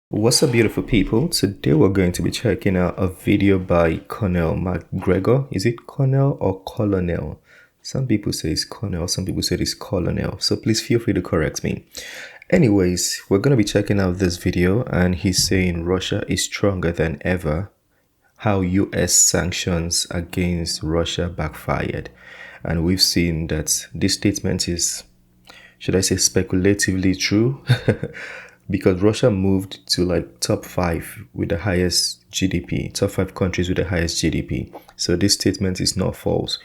What's up, beautiful people? Today we're going to be checking out a video by Colonel McGregor. Is it Colonel or Colonel? Some people say it's Colonel, some people say it's Colonel. So please feel free to correct me. Anyways, we're going to be checking out this video, and he's saying Russia is stronger than ever. How US sanctions against Russia backfired. And we've seen that this statement is, should I say, speculatively true? Because Russia moved to like top 5 with the highest GDP, top 5 countries with the highest GDP. So this statement is not false.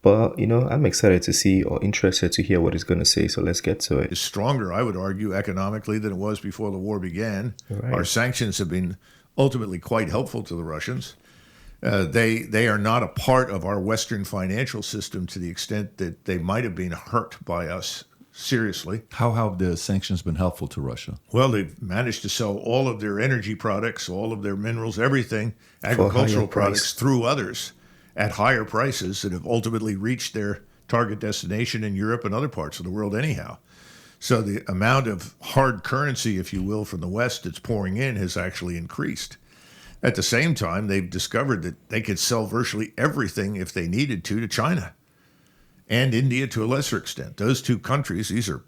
But, I'm excited to see or interested to hear what he's going to say. So let's get to it. Is stronger, I would argue, economically than it was before the war began. Right. Our sanctions have been ultimately quite helpful to the Russians. They are not a part of our Western financial system to the extent that they might have been hurt by us seriously. How have the sanctions been helpful to Russia? Well, they've managed to sell all of their energy products, all of their minerals, everything, agricultural products through others at higher prices that have ultimately reached their target destination in Europe and other parts of the world anyhow. So the amount of hard currency, if you will, from the West that's pouring in has actually increased. At the same time, they've discovered that they could sell virtually everything if they needed to China and India to a lesser extent. Those two countries, these are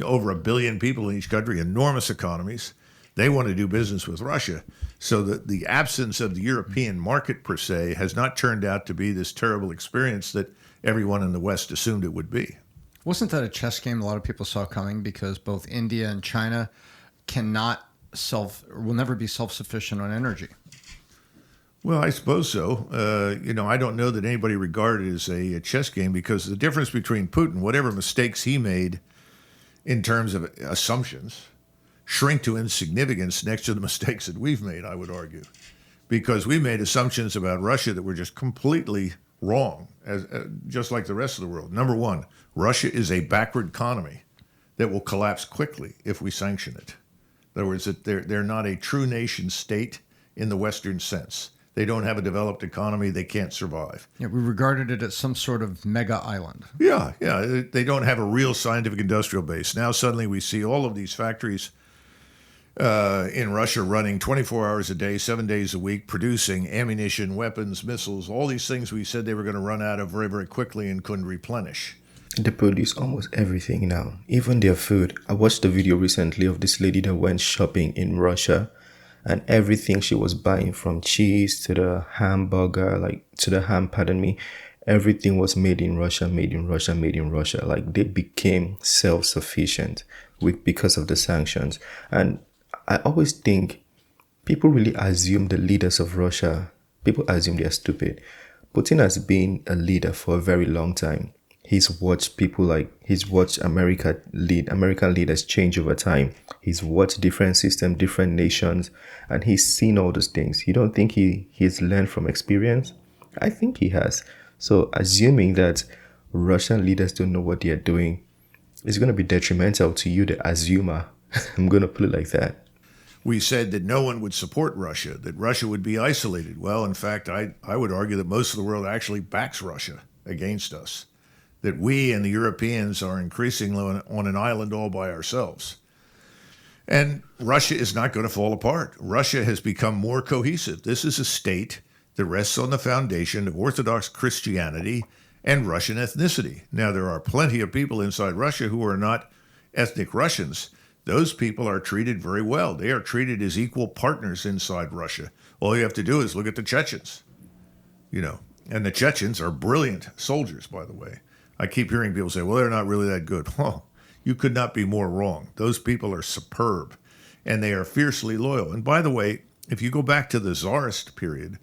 over 1 billion people in each country, enormous economies. They want to do business with Russia. So the absence of the European market per se has not turned out to be this terrible experience that everyone in the West assumed it would be. Wasn't that a chess game a lot of people saw coming, because both India and China will never be self-sufficient on energy? Well, I suppose so. I don't know that anybody regarded it as a chess game, because the difference between Putin, whatever mistakes he made in terms of assumptions, shrink to insignificance next to the mistakes that we've made, I would argue. Because we made assumptions about Russia that were just completely wrong, just like the rest of the world. Number one, Russia is a backward economy that will collapse quickly if we sanction it. In other words, that they're not a true nation state in the Western sense. They don't have a developed economy. They can't survive. Yeah, we regarded it as some sort of mega island. Yeah. They don't have a real scientific industrial base. Now suddenly we see all of these factories in Russia running 24 hours a day, 7 days a week, producing ammunition, weapons, missiles, all these things we said they were going to run out of very, very quickly and couldn't replenish. They produce almost everything now, even their food. I watched a video recently of this lady that went shopping in Russia, and everything she was buying, from cheese to the hamburger, everything was made in Russia, made in Russia, made in Russia. Like, they became self-sufficient because of the sanctions. And I always think people really assume the leaders of Russia, people assume they are stupid. Putin has been a leader for a very long time. He's watched American leaders change over time. He's watched different systems, different nations, and he's seen all those things. You don't think he's learned from experience? I think he has. So assuming that Russian leaders don't know what they're doing is going to be detrimental to you, the assumer. I'm going to put it like that. We said that no one would support Russia, that Russia would be isolated. Well, in fact, I would argue that most of the world actually backs Russia against us, that we and the Europeans are increasingly on an island all by ourselves. And Russia is not going to fall apart. Russia has become more cohesive. This is a state that rests on the foundation of Orthodox Christianity and Russian ethnicity. Now, there are plenty of people inside Russia who are not ethnic Russians. Those people are treated very well. They are treated as equal partners inside Russia. All you have to do is look at the Chechens, and the Chechens are brilliant soldiers, by the way. I keep hearing people say, well, they're not really that good. Well, you could not be more wrong. Those people are superb, and they are fiercely loyal. And by the way, if you go back to the Tsarist period,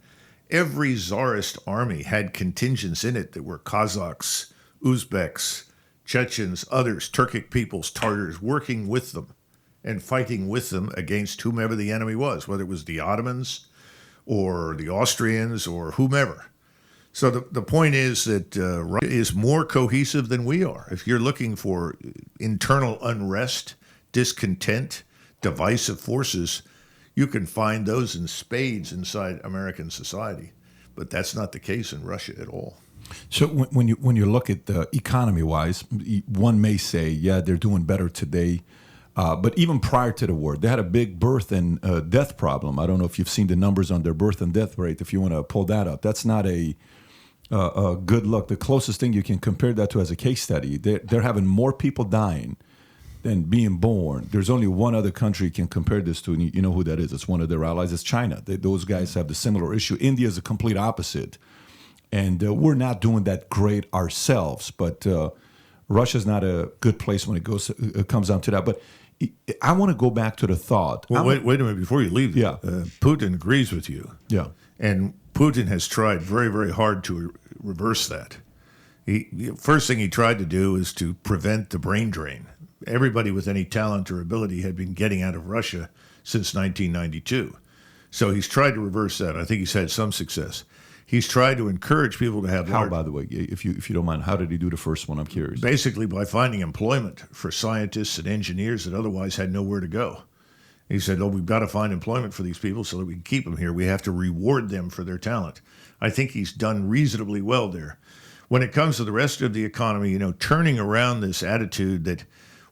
every Tsarist army had contingents in it that were Kazakhs, Uzbeks, Chechens, others, Turkic peoples, Tartars, working with them and fighting with them against whomever the enemy was, whether it was the Ottomans or the Austrians or whomever. So the point is that Russia is more cohesive than we are. If you're looking for internal unrest, discontent, divisive forces, you can find those in spades inside American society. But that's not the case in Russia at all. So when you look at the economy-wise, one may say, yeah, they're doing better today But even prior to the war, they had a big birth and death problem. I don't know if you've seen the numbers on their birth and death rate. If you want to pull that up, that's not a good look. The closest thing you can compare that to as a case study, they're having more people dying than being born. There's only one other country you can compare this to, and you know who that is. It's one of their allies. It's China. Those guys have the similar issue. India is the complete opposite. And we're not doing that great ourselves. But Russia's not a good place when it comes down to that. But I want to go back to the thought. Well, wait a minute before you leave. Yeah. Putin agrees with you. Yeah. And Putin has tried very, very hard to reverse that. First thing he tried to do is to prevent the brain drain. Everybody with any talent or ability had been getting out of Russia since 1992. So he's tried to reverse that. I think he's had some success. He's tried to encourage people to have How, by the way, if you don't mind, how did he do the first one? I'm curious. basically by finding employment for scientists and engineers that otherwise had nowhere to go. He said, "Oh, we've got to find employment for these people so that we can keep them here. We have to reward them for their talent." I think he's done reasonably well there. When it comes to the rest of the economy, turning around this attitude that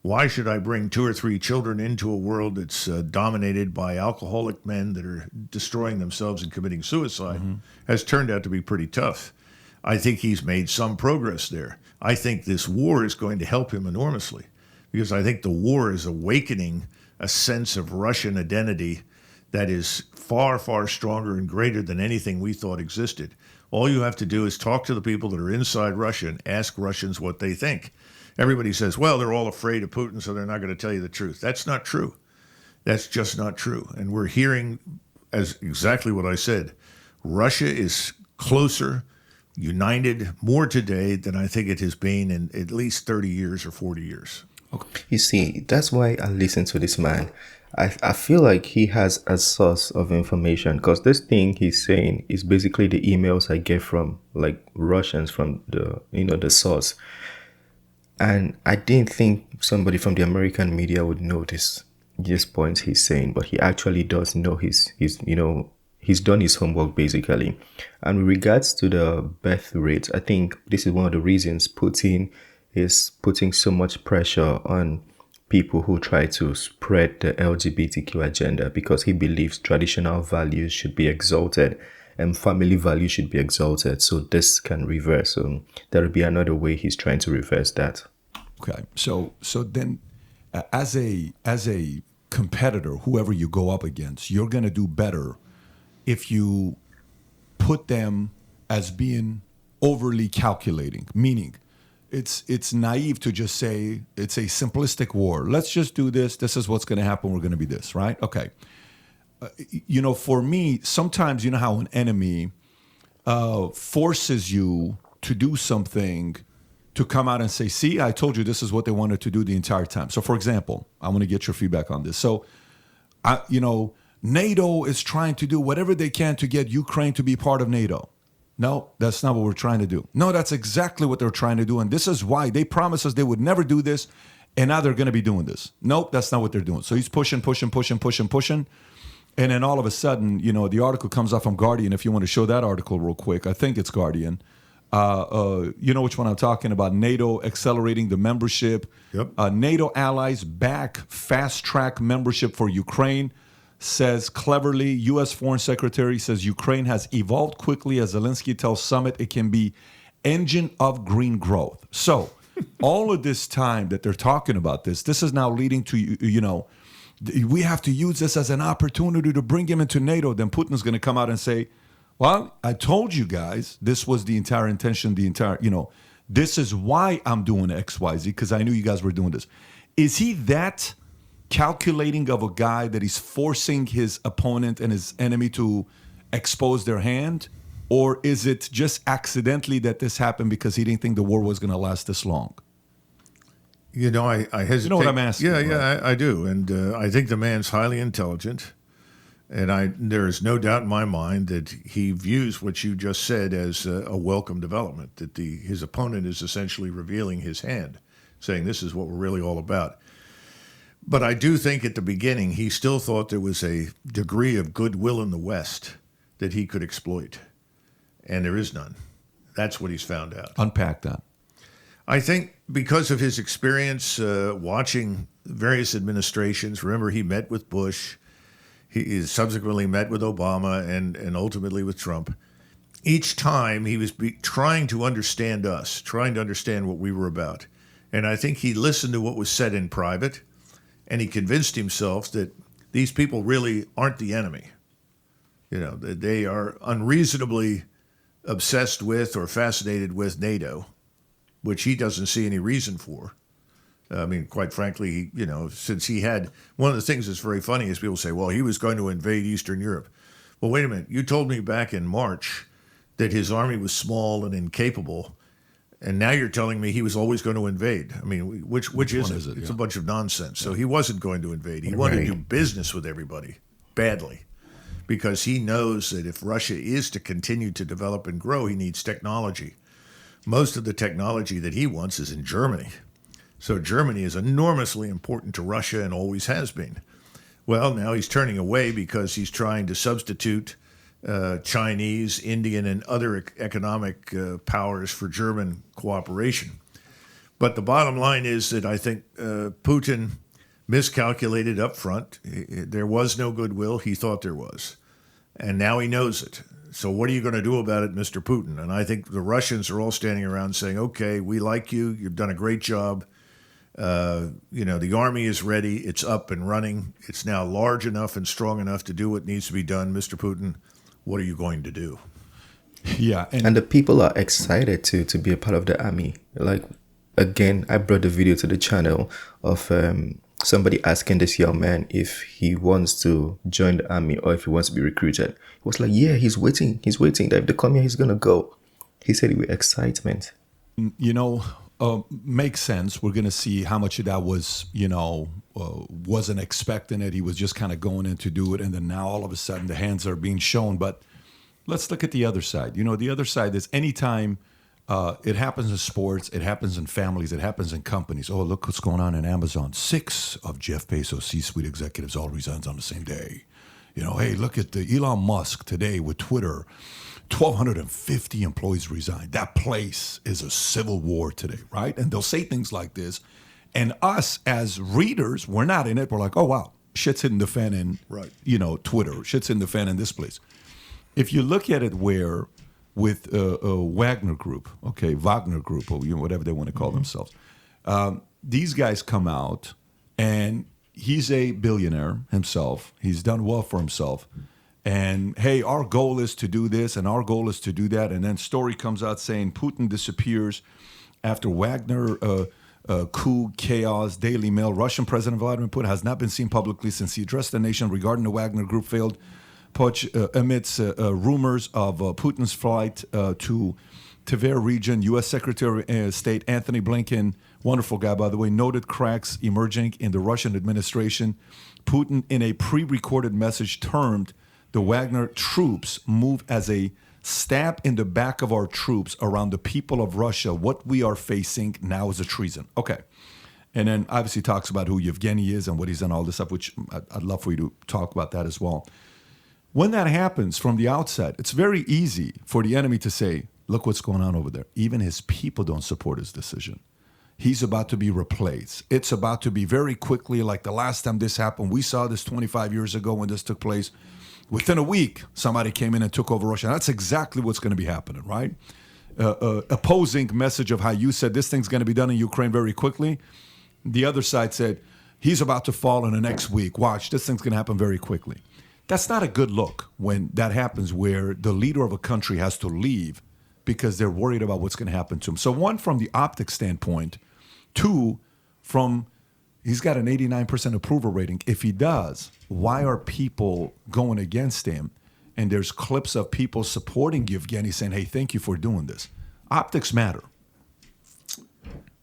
why should I bring 2 or 3 children into a world that's dominated by alcoholic men that are destroying themselves and committing suicide has turned out to be pretty tough. I think he's made some progress there. I think this war is going to help him enormously because I think the war is awakening a sense of Russian identity that is far, far stronger and greater than anything we thought existed. All you have to do is talk to the people that are inside Russia and ask Russians what they think. Everybody says, well, they're all afraid of Putin, so they're not going to tell you the truth. That's not true. That's just not true. And we're hearing, as exactly what I said, Russia is closer, united more today than I think it has been in at least 30 years or 40 years. Okay. You see, that's why I listen to this man. I feel like he has a source of information because this thing he's saying is basically the emails I get from like Russians from the source. And I didn't think somebody from the American media would notice these points he's saying, but he actually does know he's done his homework basically. And with regards to the birth rate, I think this is one of the reasons Putin is putting so much pressure on people who try to spread the LGBTQ agenda because he believes traditional values should be exalted and family values should be exalted. So this can reverse. So there will be another way he's trying to reverse that. Okay. So then as a competitor, whoever you go up against, you're going to do better if you put them as being overly calculating, meaning it's naive to just say it's a simplistic war. Let's just do this. This is what's going to happen. We're going to be this, right? Okay. For me, sometimes you know how an enemy forces you to do something to come out and say, see, I told you this is what they wanted to do the entire time. So, for example, I want to get your feedback on this. So, NATO is trying to do whatever they can to get Ukraine to be part of NATO. No, that's not what we're trying to do. No, that's exactly what they're trying to do. And this is why they promised us they would never do this. And now they're going to be doing this. Nope, that's not what they're doing. So he's pushing. And then all of a sudden, the article comes out from Guardian. If you want to show that article real quick, I think it's Guardian. You know which one I'm talking about. NATO accelerating the membership. Yep. NATO allies back fast-track membership for Ukraine. Says cleverly, U.S. Foreign Secretary says Ukraine has evolved quickly as Zelensky tells summit it can be engine of green growth. So all of this time that they're talking about this is now leading to, we have to use this as an opportunity to bring him into NATO. Then Putin's going to come out and say, well, I told you guys this was the entire intention, this is why I'm doing X, Y, Z, because I knew you guys were doing this. Is he that calculating of a guy that he's forcing his opponent and his enemy to expose their hand? Or is it just accidentally that this happened because he didn't think the war was going to last this long? I hesitate. You know what I'm asking? Yeah, I do. And I think the man's highly intelligent. And there is no doubt in my mind that he views what you just said as a welcome development, that his opponent is essentially revealing his hand, saying this is what we're really all about. But I do think at the beginning he still thought there was a degree of goodwill in the West that he could exploit. And there is none. That's what he's found out. Unpack that. I think because of his experience watching various administrations, remember he met with Bush, he subsequently met with Obama, and ultimately with Trump. Each time he was trying to understand us, trying to understand what we were about. And I think he listened to what was said in private, and he convinced himself that these people really aren't the enemy. You know, that they are unreasonably obsessed with or fascinated with NATO, which he doesn't see any reason for. I mean, quite frankly, you know, since he had, one of the things that's very funny is people say, well, he was going to invade Eastern Europe. Well, wait a minute. You told me back in March that his army was small and incapable, and now you're telling me he was always going to invade. I mean, which is it? It's a bunch of nonsense. So he wasn't going to invade. He wanted to do business with everybody badly, because he knows that if Russia is to continue to develop and grow, he needs technology. Most of the technology that he wants is in Germany. So Germany is enormously important to Russia and always has been. Well, now he's turning away because he's trying to substitute Chinese, Indian, and other economic powers for German cooperation. But the bottom line is that I think Putin miscalculated up front. There was no goodwill. He thought there was. And now he knows it. So what are you going to do about it, Mr. Putin? And I think the Russians are all standing around saying, okay, we like you. You've done a great job. You know, the army is ready. It's up and running. It's now large enough and strong enough to do what needs to be done. Mr. Putin, what are you going to do? Yeah. And the people are excited to be a part of the army. Like, again, I brought the video to the channel of somebody asking this young man if he wants to join the army or if he wants to be recruited. He was like, yeah, he's waiting. That if they come here, he's going to go. He said it with excitement. You know, makes sense. We're going to see how much of that was, you know, wasn't expecting it. He was just kind of going in to do it. And then now all of a sudden the hands are being shown. But let's look at the other side. You know, the other side is anytime it happens in sports, it happens in families, it happens in companies. Oh, look what's going on in Amazon. 6 of Jeff Bezos' C-suite executives all resigned on the same day. You know, hey, look at the Elon Musk today with Twitter. 1,250 employees resigned. That place is a civil war today, right? And they'll say things like this. And us as readers, we're not in it. We're like, oh, wow, shit's hitting the fan in, you know, Twitter. Shit's hitting the fan in this place. If you look at it where with Wagner Group, okay, Wagner Group, or you know, whatever they want to call themselves, these guys come out, and he's a billionaire himself. He's done well for himself. And, hey, our goal is to do this, and our goal is to do that. And then story comes out saying Putin disappears after Wagner coup, chaos, Daily Mail. Russian President Vladimir Putin has not been seen publicly since he addressed the nation regarding the Wagner Group failed putsch amidst rumors of Putin's flight to Tver region. U.S. Secretary of State Anthony Blinken, wonderful guy, by the way, noted cracks emerging in the Russian administration. Putin, in a pre-recorded message, termed the Wagner troops move as a stab in the back of our troops around the people of Russia. What we are facing now is a treason. Okay. And then obviously talks about who Yevgeny is and what he's done, all this stuff, which I'd love for you to talk about that as well. When that happens from the outset, it's very easy for the enemy to say, look what's going on over there. Even his people don't support his decision. He's about to be replaced. It's about to be very quickly, like the last time this happened. We saw this 25 years ago when this took place. Within a week, somebody came in and took over Russia. That's exactly what's going to be happening, right? Opposing message of how you said this thing's going to be done in Ukraine very quickly. The other side said, he's about to fall in the next week. Watch, this thing's going to happen very quickly. That's not a good look when that happens, where the leader of a country has to leave because they're worried about what's going to happen to him. So one, from the optic standpoint. 2, from he's got an 89% approval rating. If he does, why are people going against him? And there's clips of people supporting Yevgeny saying, hey, thank you for doing this. Optics matter.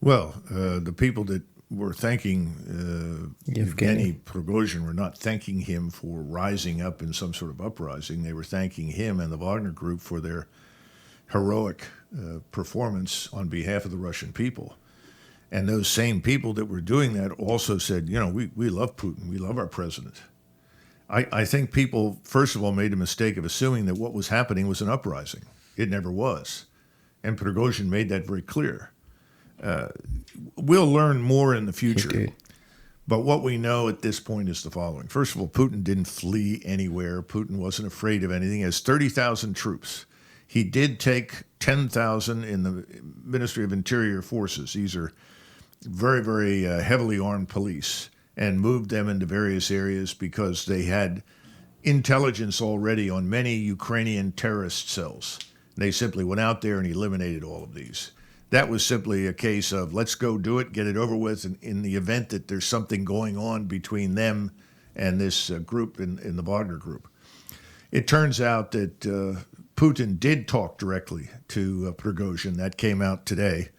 Well, the people that were thanking Yevgeny Prigozhin were not thanking him for rising up in some sort of uprising. They were thanking him and the Wagner Group for their heroic performance on behalf of the Russian people. And those same people that were doing that also said, you know, we love Putin. We love our president. I think people, first of all, made a mistake of assuming that what was happening was an uprising. It never was. And Prigozhin made that very clear. We'll learn more in the He future. did. But what we know at this point is the following. First of all, Putin didn't flee anywhere. Putin wasn't afraid of anything. He has 30,000 troops. He did take 10,000 in the Ministry of Interior Forces. These are very, very heavily armed police, and moved them into various areas because they had intelligence already on many Ukrainian terrorist cells. They simply went out there and eliminated all of these. That was simply a case of let's go do it, get it over with, in the event that there's something going on between them and this group in the Wagner group. It turns out that Putin did talk directly to Prigozhin. That came out today.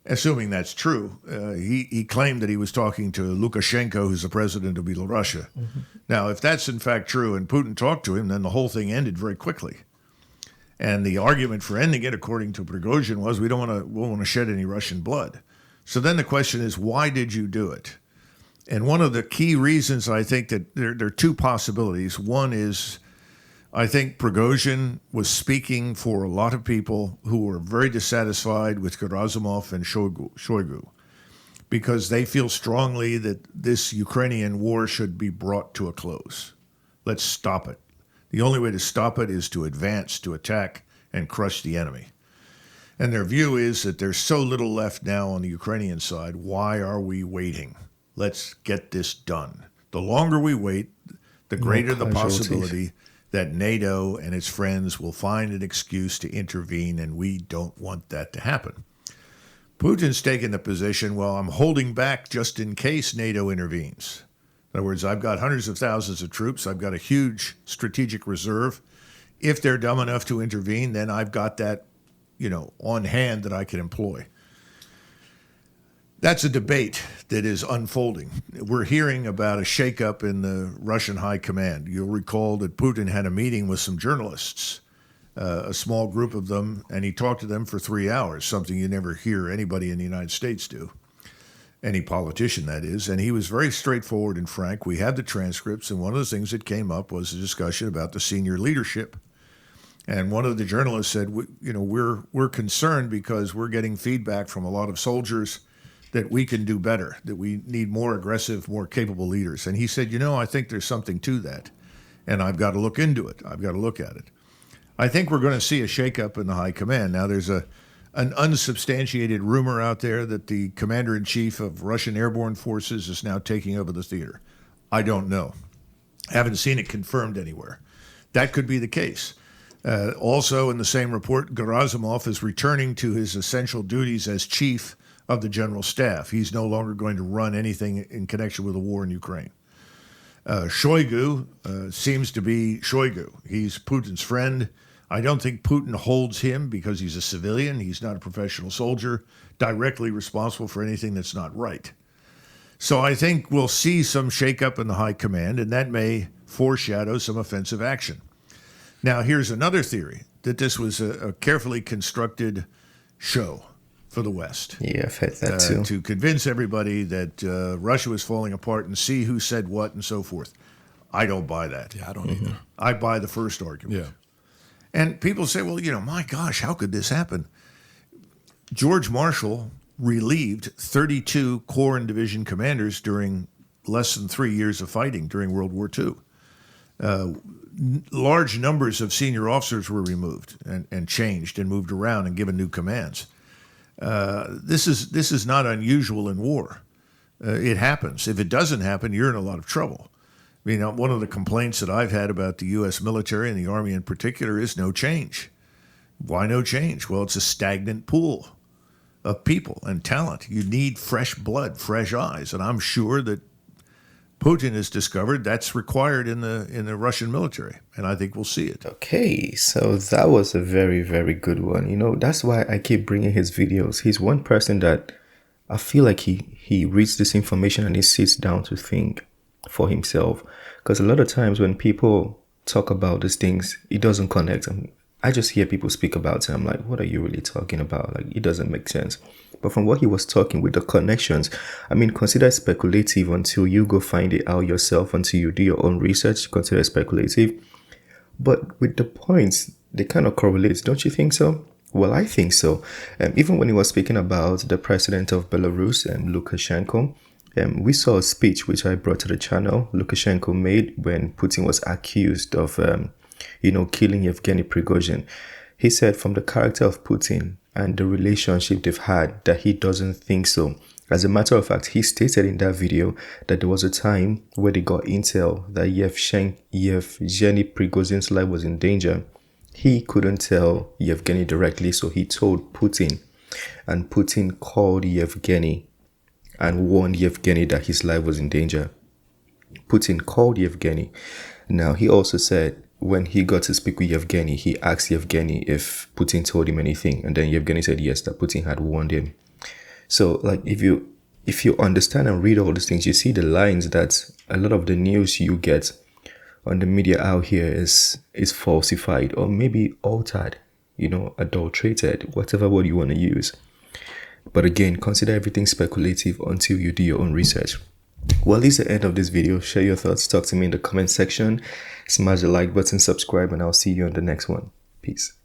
Assuming that's true, he claimed that he was talking to Lukashenko, who's the president of Belarus. Mm-hmm. Now, if that's in fact true and Putin talked to him, then the whole thing ended very quickly. And the argument for ending it, according to Prigozhin, was we don't want to shed any Russian blood. So then the question is, why did you do it? And one of the key reasons I think that there are two possibilities. One is I think Prigozhin was speaking for a lot of people who were very dissatisfied with Gerasimov and Shoigu because they feel strongly that this Ukrainian war should be brought to a close. Let's stop it. The only way to stop it is to advance, to attack, and crush the enemy. And their view is that there's so little left now on the Ukrainian side. Why are we waiting? Let's get this done. The longer we wait, the greater the possibility that NATO and its friends will find an excuse to intervene, and we don't want that to happen. Putin's taken the position, well, I'm holding back just in case NATO intervenes. In other words, I've got hundreds of thousands of troops. I've got a huge strategic reserve. If they're dumb enough to intervene, then I've got that, on hand that I can employ. That's a debate that is unfolding. We're hearing about a shakeup in the Russian high command. You'll recall that Putin had a meeting with some journalists, a small group of them, and he talked to them for 3 hours, something you never hear anybody in the United States do. Any politician, that is, and he was very straightforward and frank. We had the transcripts, and one of the things that came up was a discussion about the senior leadership. And one of the journalists said, we're concerned because we're getting feedback from a lot of soldiers that we can do better, that we need more aggressive, more capable leaders. And he said, I think there's something to that, and I've got to look into it. I've got to look at it. I think we're going to see a shakeup in the high command. Now, there's an unsubstantiated rumor out there that the commander-in-chief of Russian airborne forces is now taking over the theater. I don't know. Haven't seen it confirmed anywhere. That could be the case. Also, in the same report, Gerasimov is returning to his essential duties as chief of the general staff. He's no longer going to run anything in connection with the war in Ukraine. Shoigu seems to be Shoigu. He's Putin's friend. I don't think Putin holds him because he's a civilian. He's not a professional soldier, directly responsible for anything that's not right. So I think we'll see some shakeup in the high command, and that may foreshadow some offensive action. Now, here's another theory, that this was a carefully constructed show for the West. Yeah, I've heard that too. To convince everybody that Russia was falling apart and see who said what and so forth. I don't buy that. Yeah, I don't either. I buy the first argument. Yeah. And people say, well, my gosh, how could this happen? George Marshall relieved 32 Corps and Division commanders during less than 3 years of fighting during World War II. Large numbers of senior officers were removed and changed and moved around and given new commands. This is not unusual in war. It happens. If it doesn't happen, you're in a lot of trouble. One of the complaints that I've had about the U.S. military and the Army in particular is no change. Why no change? Well, it's a stagnant pool of people and talent. You need fresh blood, fresh eyes, and I'm sure that Putin has discovered that's required in the Russian military, and I think we'll see it. Okay, so that was a very, very good one. That's why I keep bringing his videos. He's one person that I feel like he reads this information and he sits down to think for himself. Because a lot of times when people talk about these things, it doesn't connect. I just hear people speak about it. I'm like, what are you really talking about? Like, it doesn't make sense. But from what he was talking with the connections, consider it speculative until you go find it out yourself, until you do your own research, consider it speculative. But with the points, they kind of correlate, don't you think so? Well, I think so. Even when he was speaking about the president of Belarus, Lukashenko, we saw a speech which I brought to the channel Lukashenko made when Putin was accused of, killing Yevgeny Prigozhin. He said from the character of Putin and the relationship they've had that he doesn't think so. As a matter of fact, he stated in that video that there was a time where they got intel that Yevgeny Prigozhin's life was in danger. He couldn't tell Yevgeny directly, so he told Putin. And Putin called Yevgeny and warned Yevgeny that his life was in danger. Putin called Yevgeny. Now, he also said when he got to speak with Yevgeny, he asked Yevgeny if Putin told him anything. And then Yevgeny said yes, that Putin had warned him. So, like, if you understand and read all these things, you see the lines that a lot of the news you get on the media out here is falsified or maybe altered, adulterated, whatever word you want to use. But again, consider everything speculative until you do your own research. Well, this is the end of this video. Share your thoughts, talk to me in the comment section, smash the like button, subscribe, and I'll see you on the next one. Peace.